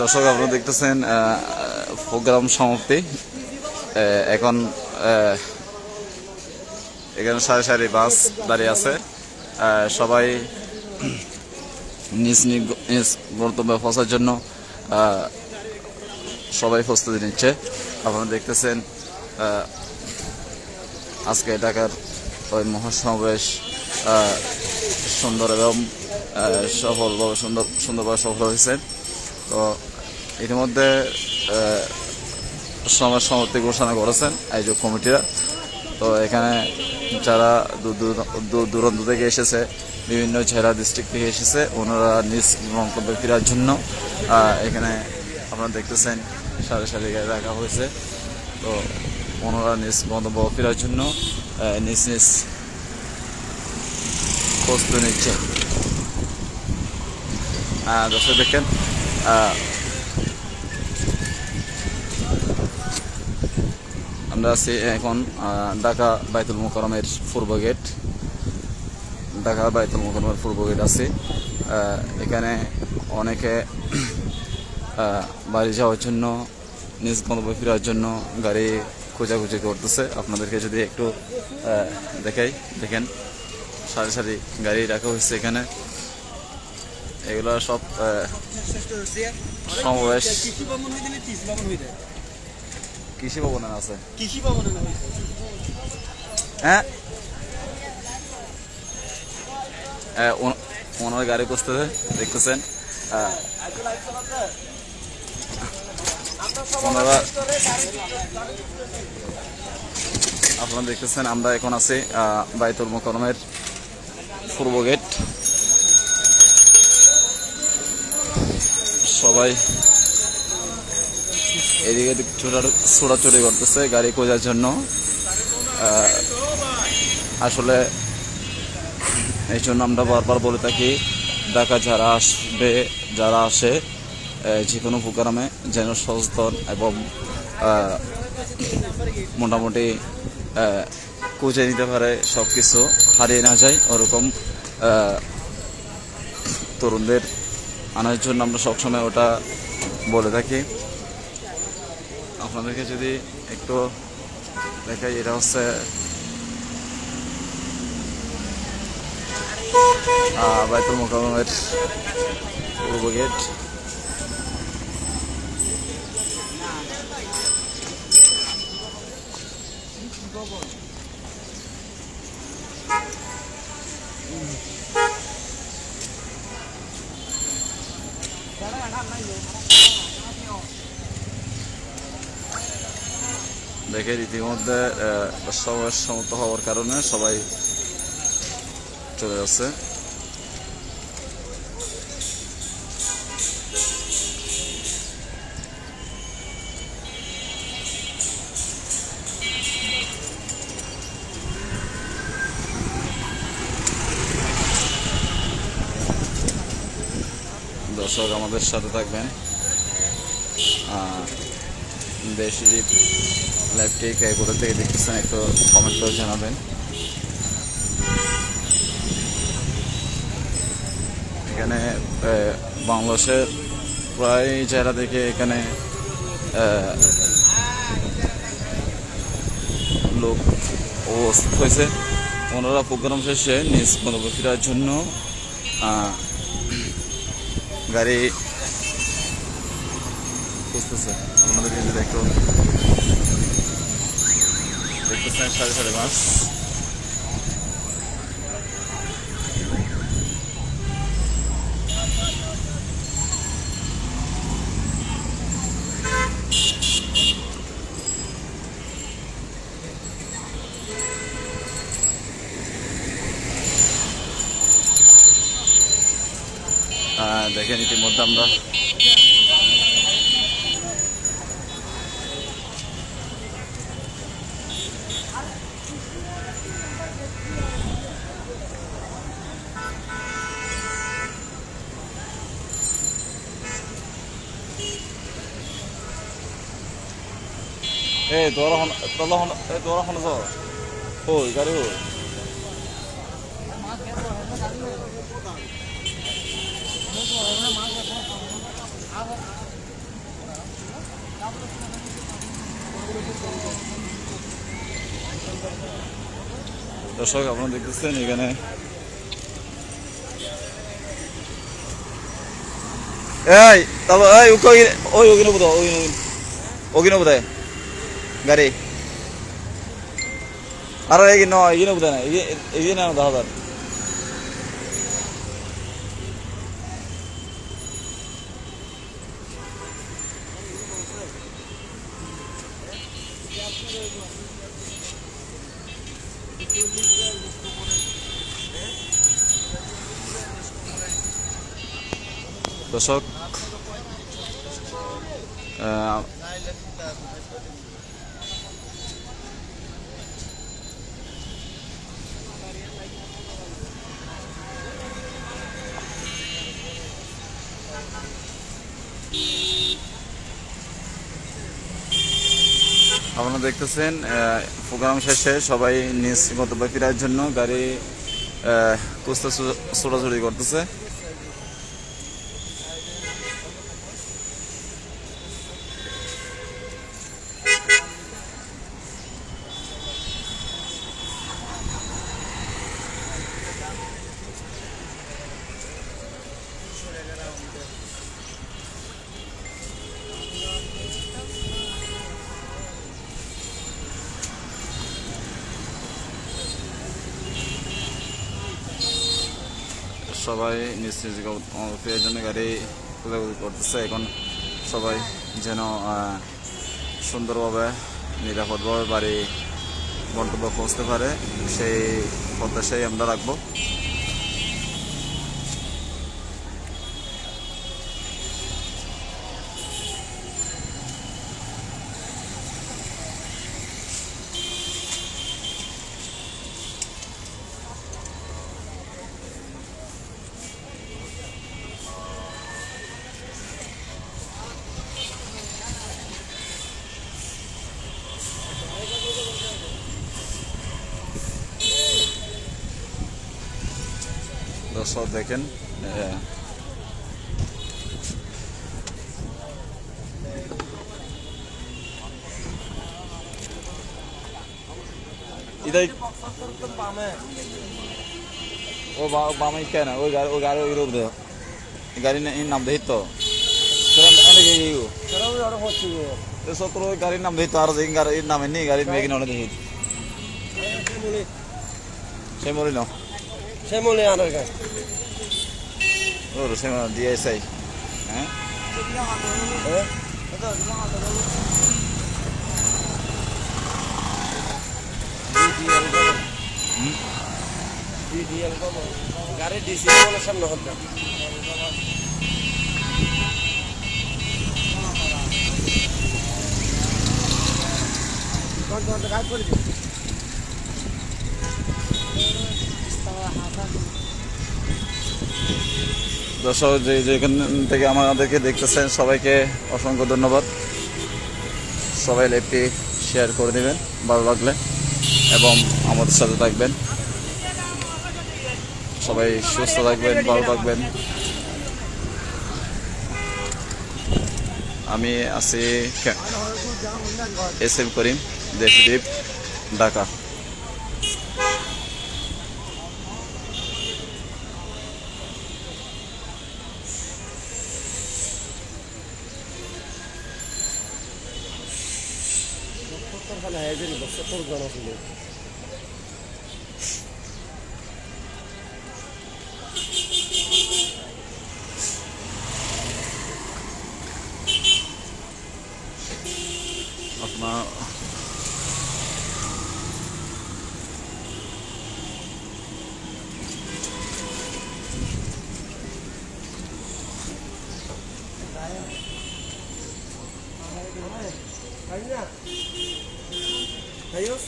দর্শক আপনারা দেখতেছেন প্রোগ্রাম সমাপ্তি। এখন এখানে সারি সারি বাস দাঁড়িয়ে আছে। সবাই নিজ নিজ গন্তব্যে পৌঁছার জন্য সবাই প্রস্তুতি নিচ্ছে। আপনারা দেখতেছেন আজকে ঢাকার ওই মহাসমাবেশ সুন্দর এবং সফলভাবে সুন্দরভাবে সফল হয়েছে। তো ইতিমধ্যে সমাজ সমাপ্তি ঘোষণা করেছেন আয়োজক কমিটিরা। তো এখানে যারা দূর দূরান্ত থেকে এসেছে, বিভিন্ন জেলা ডিস্ট্রিক্ট থেকে এসেছে, ওনারা নিজ গন্তব্যে ফেরার জন্য এখানে আপনারা দেখতেছেন সারি সারি গাড়ি রাখা হয়েছে। তো ওনারা নিজ গন্তব্য ফেরার জন্য নিজ নিজ প্রস্তুতি নিচ্ছে। দর্শক দেখেন আমরা আছি এখন ঢাকা বাইতুল মোকাররমের পূর্ব গেট। ঢাকা বাইতুল মোকাররমের পূর্ব গেট আছে। এখানে অনেকে বাড়ি যাওয়ার জন্য, নিজ গন্তব্যে ফেরার জন্য গাড়ি খোঁজাখুঁজি করতেছে। আপনাদেরকে যদি একটু দেখাই, দেখেন সারি সারি গাড়ি রাখা হয়েছে এখানে। এগুলো সব সমাবেশ কৃষি ভবনে আছে। হ্যাঁ, ওনার গাড়ি খুঁজতেছে, দেখতেছেন ওনারা। আপনারা দেখতেছেন আমরা এখন আছি বাইতুল মোকাররমের পূর্ব গেট। সবাই এদিকে ছোটাছুটি করতেছে গাড়ি খোঁজার জন্য। আসলে এই জন্য আমরা বারবার বলে থাকি, ঢাকা যারা আসে যে কোনো প্রোগ্রামে যেন সচেতন এবং মোটামুটি খুঁজে নিতে পারে, সব কিছু হারিয়ে না যায়, ওরকম তরুণদের আনার জন্য আমরা সবসময় ওটা বলে থাকি। আপনাদেরকে যদি একটু দেখাই, এটা হচ্ছে বাইতুল মোকাররমের পূর্ব গেট। দেখে ইতিমধ্যে সমাবেশ সমাপ্ত হওয়ার কারণে সবাই চলে যাচ্ছে। দর্শক আমাদের সাথে থাকবেন, দেশি লাইভটি কোথা থেকে দেখতেছেন একটু কমেন্ট করে জানাবেন। এখানে বাংলাদেশের প্রায় জায়গা থেকে এখানে লোক উপস্থিত হয়েছে। ওনারা প্রোগ্রাম শেষে নিজ গন্তব্যে ফেরার জন্য গাড়ি খুঁজতেছে। আপনাদেরকে যদি একটু দেখতেছেন সারি সারি বাস। দেখেন ইতিমধ্যে আমরা তোরা হন গাড়ি দর্শক আপনারা দেখতেছেন এখানে এই তবে এই ওই ওগিনো বোধ ওগিনো বোধ গাড়ি আর এগিনো বোধ না এগিয়ে না 10,000 দর্শক আপনারা দেখতেছেন প্রোগ্রাম শেষে সবাই নিজ গন্তব্যে ফেরার জন্য গাড়ি কুস্তা ছোটাছুটি করতেছে। সবাই নিজ নিজ ফেরার জন্য গাড়ি খোঁজাখুঁজি করতেছে। এখন সবাই যেন সুন্দরভাবে নিরাপদভাবে বাড়ি গন্তব্য পৌঁছতে পারে সেই প্রত্যাশাই আমরা রাখবো। দর্শক দেখেন ইদাই ও বামে কেন ওই গাড়ি ওই রোগ দেয় গাড়ি নাম দেই তো সত্তর ওই গাড়ির নাম দেই তো আর গাড়ির নামে নেই গাড়ির মেঘ নলে দেখি সে মরি না Semole anak kan. Oh, saya dia saya. Ideal kamu. Gari di sini mana sama hotel. Kau dekat pun. দর্শক যেখান থেকে আমাদেরকে দেখতেছেন সবাইকে অসংখ্য ধন্যবাদ। সবাই লাইভটি শেয়ার করে দেবেন ভালো লাগলে এবং আমাদের সাথে থাকবেন। সবাই সুস্থ থাকবেন, ভালো থাকবেন। আমি আছি এস এম করিম, দেশদ্বীপ, ঢাকা। আপনার Ayos.